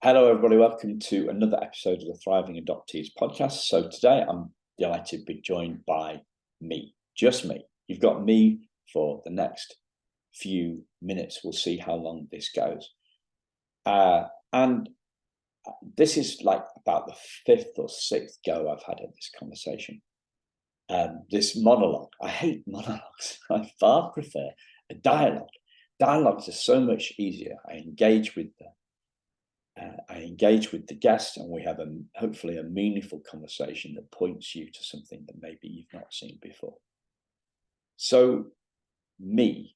Hello, everybody. Welcome to another episode of the Thriving Adoptees podcast. So today I'm delighted to be joined by me, just me. You've got me for the next few minutes. We'll see how long this goes. And this is like about the fifth or sixth go I've had at this conversation. This monologue. I hate monologues. I far prefer a dialogue. Dialogues are so much easier. I engage with the guest, and we have hopefully a meaningful conversation that points you to something that maybe you've not seen before. So me,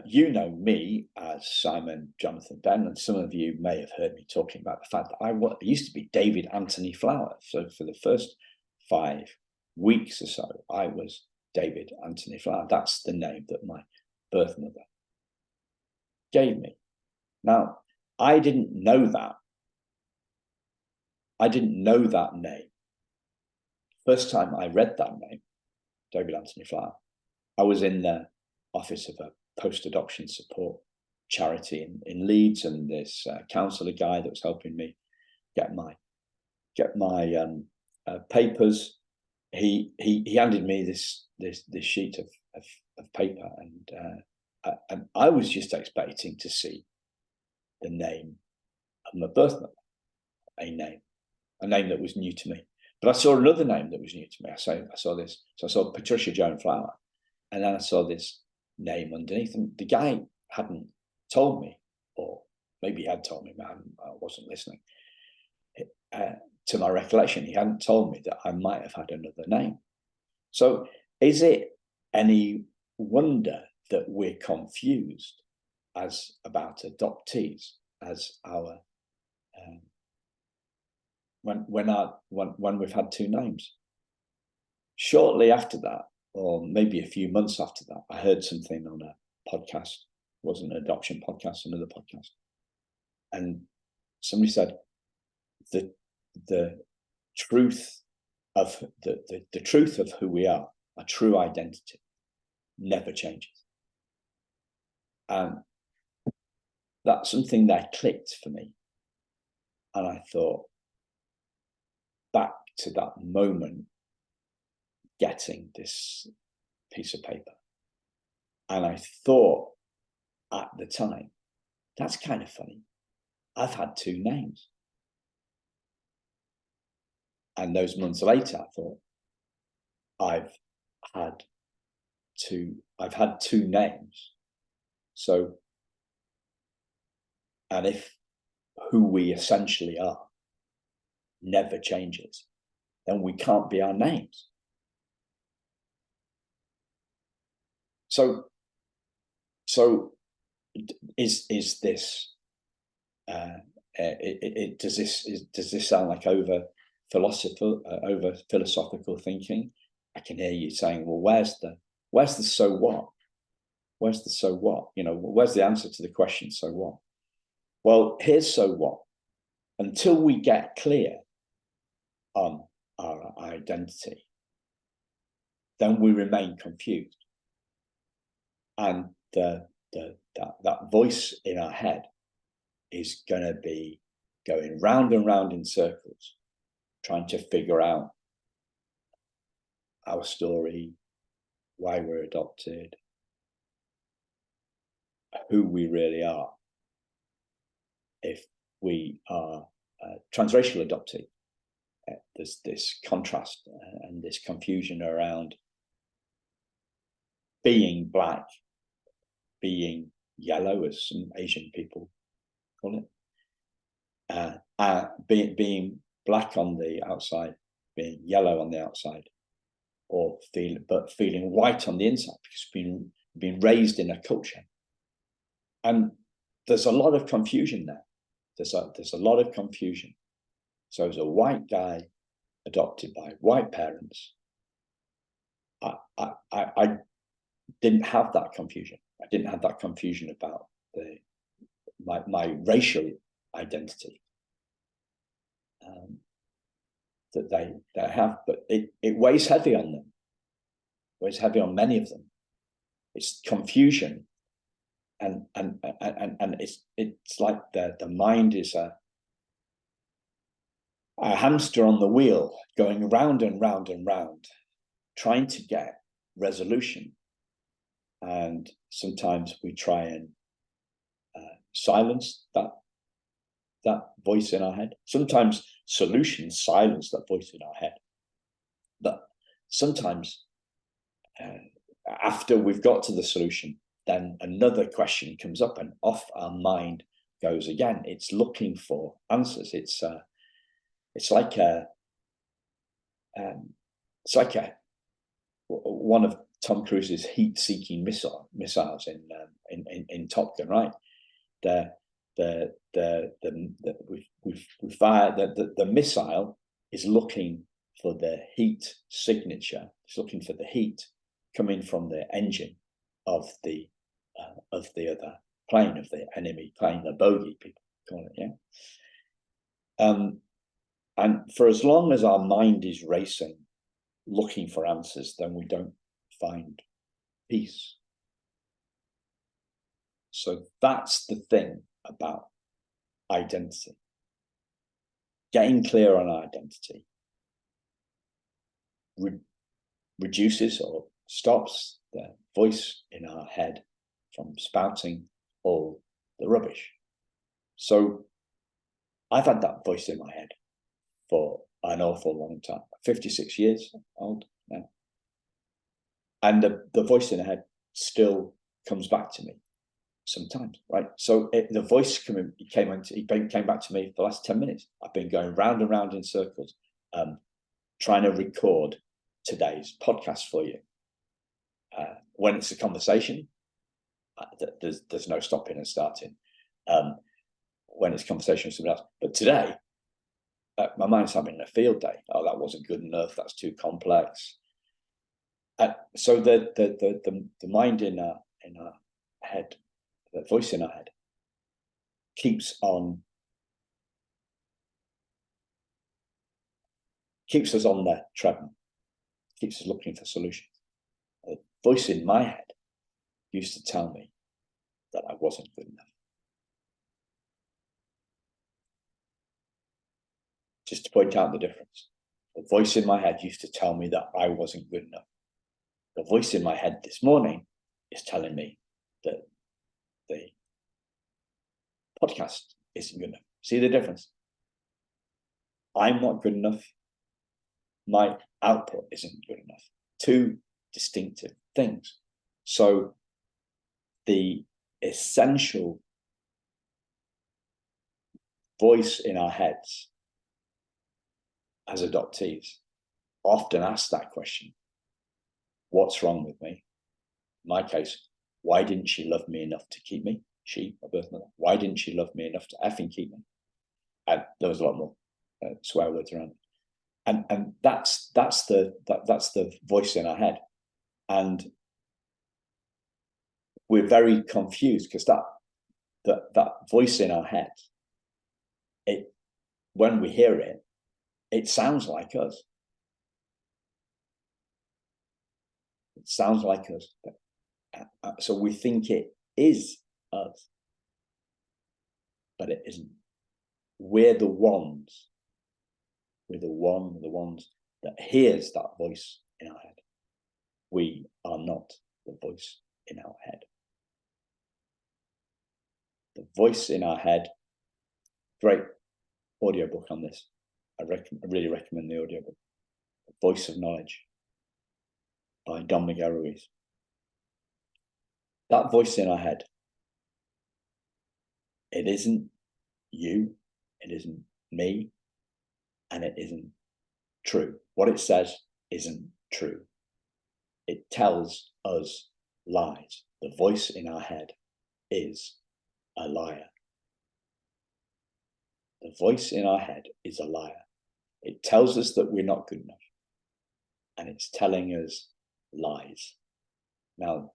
you know me as Simon Jonathan Benn, and some of you may have heard me talking about the fact that I used to be David Anthony Flower. So for the first 5 weeks or so, I was David Anthony Flower. That's the name that my birth mother gave me. Now, I didn't know that. I didn't know that name. First time I read that name, David Anthony Flower, I was in the office of a post-adoption support charity in Leeds, and this counsellor guy that was helping me get my papers, he handed me this sheet of paper, and I was just expecting to see the name of my birth mother, a name that was new to me. But I saw another name that was new to me. I saw this. So I saw Patricia Joan Flower, and then I saw this name underneath. And the guy hadn't told me, or maybe he had told me, but I wasn't listening. To my recollection, he hadn't told me that I might have had another name. So is it any wonder that we're confused as about adoptees, as our when we've had two names? Shortly after that, or maybe a few months after that, I heard something on a podcast. It wasn't an adoption podcast, another podcast, and somebody said the truth of the truth of who we are, our true identity, never changes. And that's something that clicked for me. And I thought back to that moment, getting this piece of paper. And I thought at the time, that's kind of funny. I've had two names. And those months later, I thought, I've had two names. So, and if who we essentially are never changes, then we can't be our names. So is this does this sound like over philosophical thinking? I can hear you saying, well, where's the so what? Where's the so what? Where's the answer to the question, so what? Well, here's so what. Until we get clear on our identity, then we remain confused. And that voice in our head is going to be going round and round in circles, trying to figure out our story, why we're adopted, who we really are, if we are a transracial adoptee. There's this contrast and this confusion around being black, being yellow, as some Asian people call it, being black on the outside, being yellow on the outside, or feeling white on the inside, because being raised in a culture. And there's a lot of confusion there. There's a lot of confusion. So as a white guy adopted by white parents, I didn't have that confusion. I didn't have that confusion about my racial identity that they have, but it weighs heavy on them. It weighs heavy on many of them. It's confusion and it's like the mind is a hamster on the wheel going round and round and round, trying to get resolution. And sometimes we try and silence that voice in our head. Sometimes solutions silence that voice in our head. But sometimes after we've got to the solution, then another question comes up and off our mind goes again. It's looking for answers. It's like one of Tom Cruise's heat-seeking missiles in Top Gun, right? We fire the missile is looking for the heat signature. It's looking for the heat coming from the engine of the other plane, of the enemy plane, the bogey, people call it, yeah. And for as long as our mind is racing, looking for answers, then we don't find peace. So that's the thing about identity. Getting clear on identity reduces or stops the voice in our head from spouting all the rubbish. So I've had that voice in my head for an awful long time, 56 years old now. And the voice in the head still comes back to me sometimes, right? So the voice came back to me for the last 10 minutes. I've been going round and round in circles, trying to record today's podcast for you. When it's a conversation, there's no stopping and starting. When it's a conversation with somebody else. But today, my mind's having a field day. Oh, that wasn't good enough. That's too complex. So the mind in our head, the voice in our head, keeps us on the treadmill, keeps us looking for solutions. The voice in my head used to tell me that I wasn't good enough. Just to point out the difference. The voice in my head used to tell me that I wasn't good enough. The voice in my head this morning is telling me that the podcast isn't good enough. See the difference? I'm not good enough. My output isn't good enough. Two distinctive things. So the essential voice in our heads as adoptees often ask that question. What's wrong with me? In my case, why didn't she love me enough to keep me? She, my birth mother. Why didn't she love me enough to effing keep me? And there was a lot more swear words around it. And that's the voice in our head. And we're very confused because that voice in our head, when we hear it, it sounds like us. It sounds like us. So we think it is us, but it isn't. We're the ones that hears that voice in our head. We are not the voice in our head. The voice in our head, great audiobook on this. I really recommend the audiobook. The Voice of Knowledge by Don Miguel Ruiz. That voice in our head, it isn't you, it isn't me, and it isn't true. What it says isn't true. It tells us lies. The voice in our head is a liar. The voice in our head is a liar. It tells us that we're not good enough. And it's telling us lies. Now,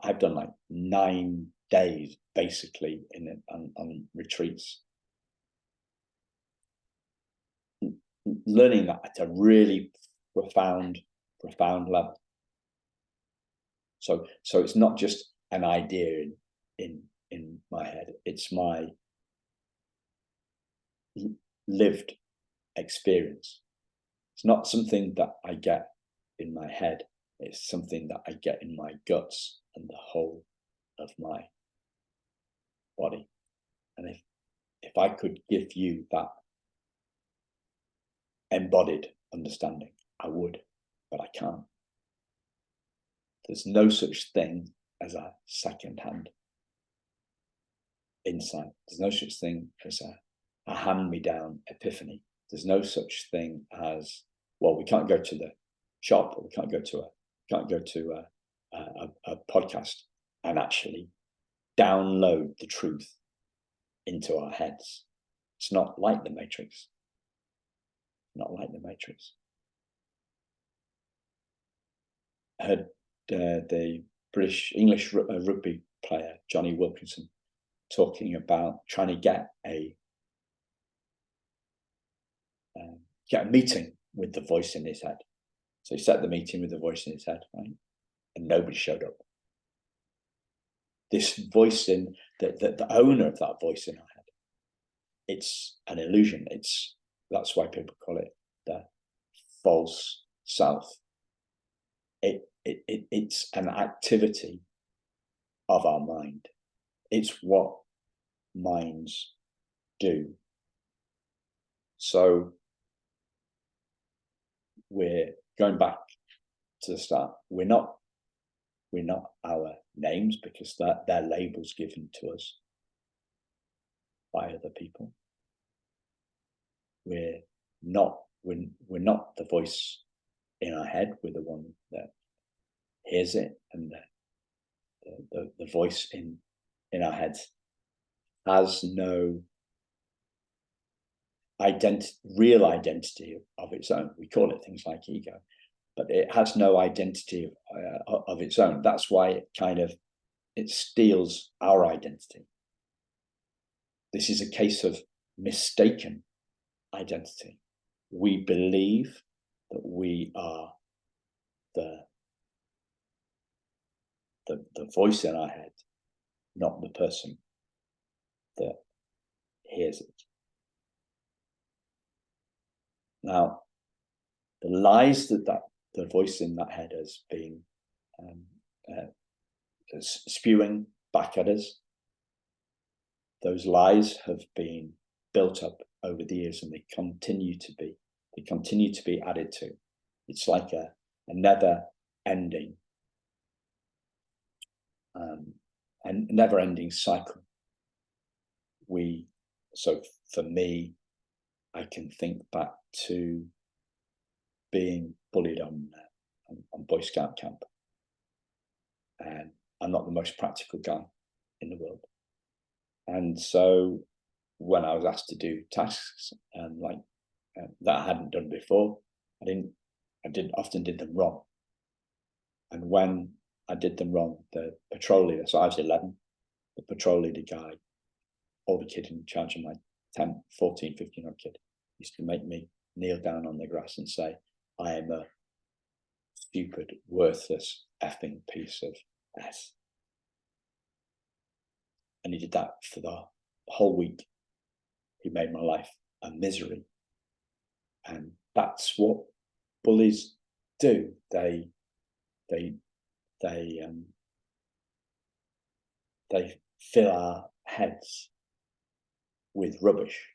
I've done like 9 days basically on retreats, learning that at a really profound level. So it's not just an idea in my head. It's my lived experience. It's not something that I get in my head. It's something that I get in my guts and the whole of my body. And if I could give you that embodied understanding, I would, but I can't. There's no such thing as a second-hand insight. There's no such thing as a hand-me-down epiphany. There's no such thing as, well, we can't go to the shop, or we can't go to a podcast and actually download the truth into our heads. It's not like the Matrix. Not like the Matrix. I heard the British English rugby player Johnny Wilkinson talking about trying to get a meeting with the voice in his head. So he set the meeting with the voice in his head, right? And nobody showed up. This voice in the owner of that voice in our head, it's an illusion. That's why people call it the false self. It's an activity of our mind. It's what minds do. So we're going back to the start. We're not our names, because they're labels given to us by other people. We're not the voice in our head. We're the one that hears it, and the voice in our heads has no real identity of its own. We call it things like ego, but it has no identity of its own. That's why it steals our identity. This is a case of mistaken identity. We believe that we are the voice in our head, not the person that hears it. Now, the lies that the voice in that head has been spewing back at us, those lies have been built up over the years, and they continue to be added to. It's like a never-ending cycle. So for me, I can think back to being bullied on Boy Scout camp, and I'm not the most practical guy in the world. And so when I was asked to do tasks that I hadn't done before, I often did them wrong. And when I did them wrong, the patrol leader, so I was 11, the patrol leader guy, or the kid in charge of my 10, 14, 15-year-old kid, used to make me kneel down on the grass and say, I am a stupid, worthless, effing piece of S. And he did that for the whole week. He made my life a misery. And that's what bullies do. They fill our heads with rubbish.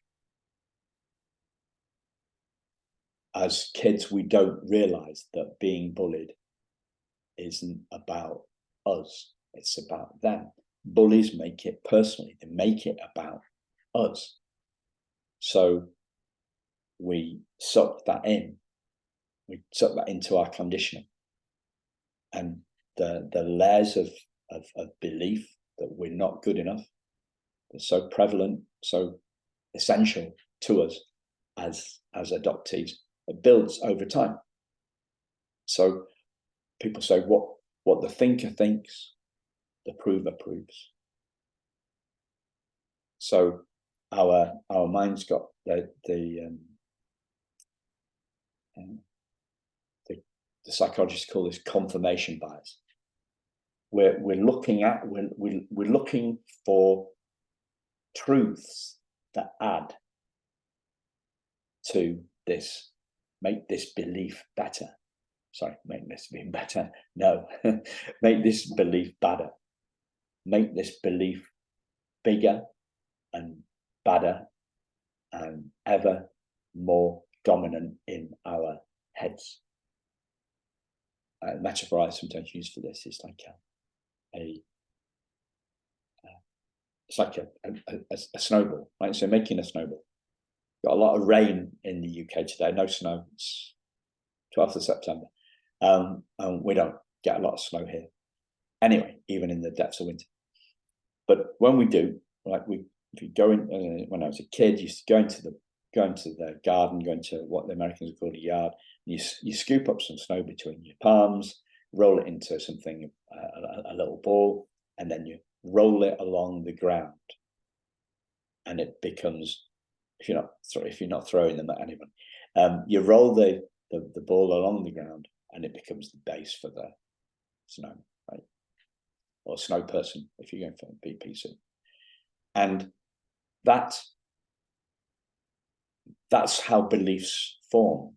As kids, we don't realize that being bullied isn't about us, it's about them. Bullies make it personally, they make it about us. So we suck that into our conditioning. And the layers of belief that we're not good enough, they're so prevalent, so essential to us as adoptees. It builds over time. So people say, what the thinker thinks, the prover proves. So our mind's got the psychologists call this confirmation bias. we're looking for truths that add to this, make this belief better. Sorry, make this being better. No, make this belief better. Make this belief bigger and badder and ever more dominant in our heads. Metaphor I sometimes use for this is like it's like a snowball, right? So making a snowball. Got a lot of rain in the UK today, no snow. It's 12th of September. And we don't get a lot of snow here. Anyway, even in the depths of winter. But when we do, like if you go in, when I was a kid, used to go into the garden, go into what the Americans call a yard. You scoop up some snow between your palms, roll it into something, a little ball, and then you roll it along the ground, and it becomes, if you're not throwing them at anyone, you roll the ball along the ground, and it becomes the base for the snow, right? Or snow person if you're going for BP soup. And that's how beliefs form,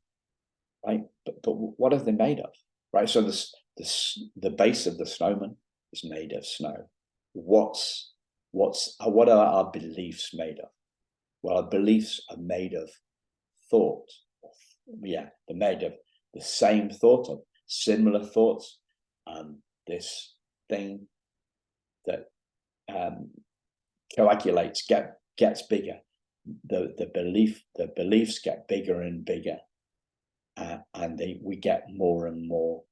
right? But what are they made of, right? So the base of the snowman is made of snow. What are our beliefs made of? Well, our beliefs are made of thought. Yeah, they're made of the same thought, of similar thoughts. This thing that coagulates, gets bigger. The beliefs get bigger and bigger, and we get more and more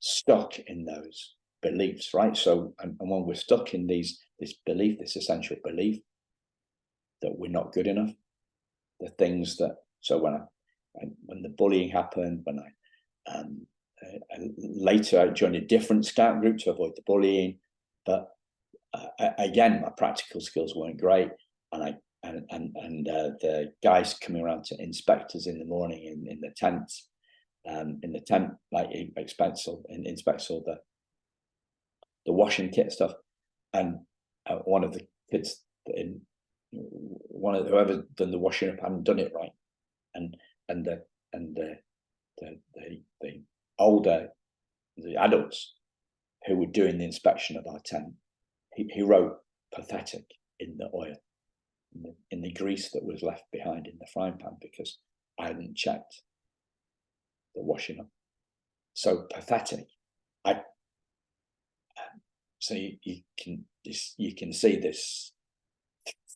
stuck in those beliefs, right? So, and when we're stuck in this belief, this essential belief that we're not good enough, the things that, so when the bullying happened, when I later I joined a different scout group to avoid the bullying, but again, my practical skills weren't great, and the guys coming around to inspect us in the morning in the tent, like inspects all the washing kit stuff, and one of the kids whoever done the washing up hadn't done it right, and the adults who were doing the inspection of our tent, he wrote pathetic in the oil, in the grease that was left behind in the frying pan, because I hadn't checked the washing up. So pathetic. So you can see this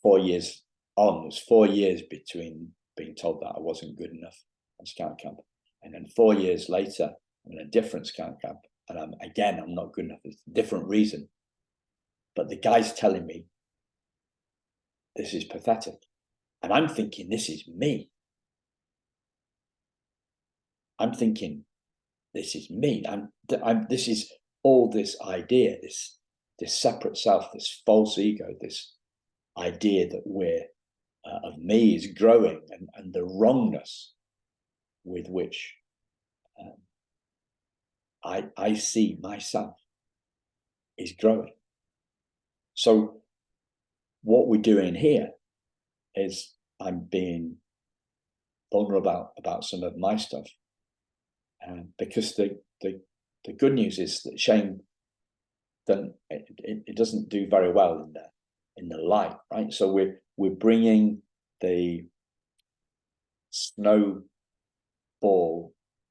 4 years on. It was 4 years between being told that I wasn't good enough on scout camp, and then 4 years later I'm in a different scout camp, and I'm not good enough. It's a different reason, but the guy's telling me this is pathetic, and I'm thinking this is me. I'm thinking this is me. This is all this idea, this separate self, this false ego, this idea that we're of me is growing, and the wrongness with which I see myself is growing. So what we're doing here is I'm being vulnerable about some of my stuff, because the good news is that shame it doesn't do very well in the light, right? So we're bringing the snowball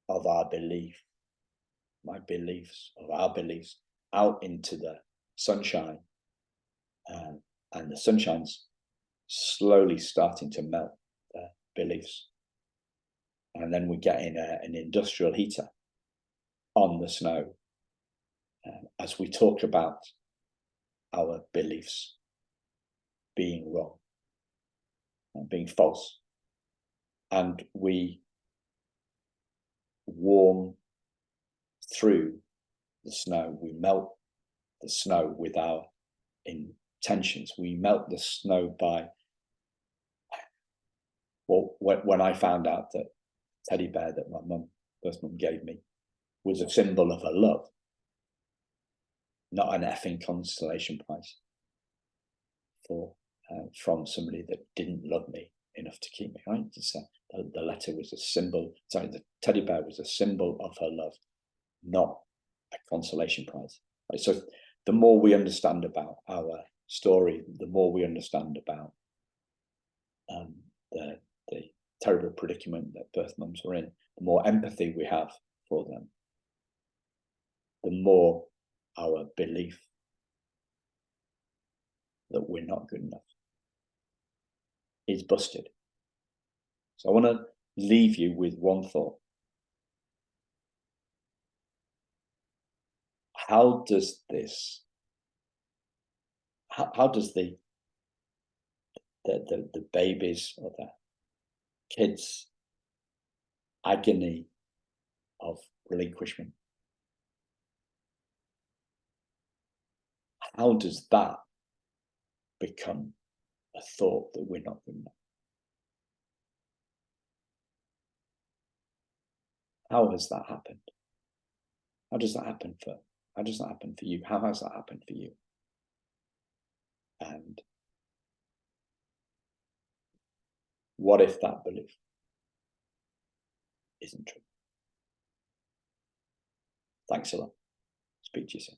of our belief, our beliefs, out into the sunshine, and the sunshine's slowly starting to melt the beliefs, and then we get in an industrial heater on the snow, as we talk about our beliefs being wrong and being false, and we warm through the snow. We melt the snow with our intentions. We melt the snow by, well, when I found out that teddy bear that my first mum gave me was a symbol of her love, not an effing consolation prize from somebody that didn't love me enough to keep me. Right? The letter was a symbol. Sorry, the teddy bear was a symbol of her love, not a consolation prize. Right? So the more we understand about our story, the more we understand about the terrible predicament that birth mums were in, the more empathy we have for them, the more our belief that we're not good enough is busted. So I want to leave you with one thought. How does the babies or the kids' agony of relinquishment, how does that become a thought that we're not good enough? How has that happened? How does that happen for you? How has that happened for you? And what if that belief isn't true? Thanks a lot. Speak to you soon.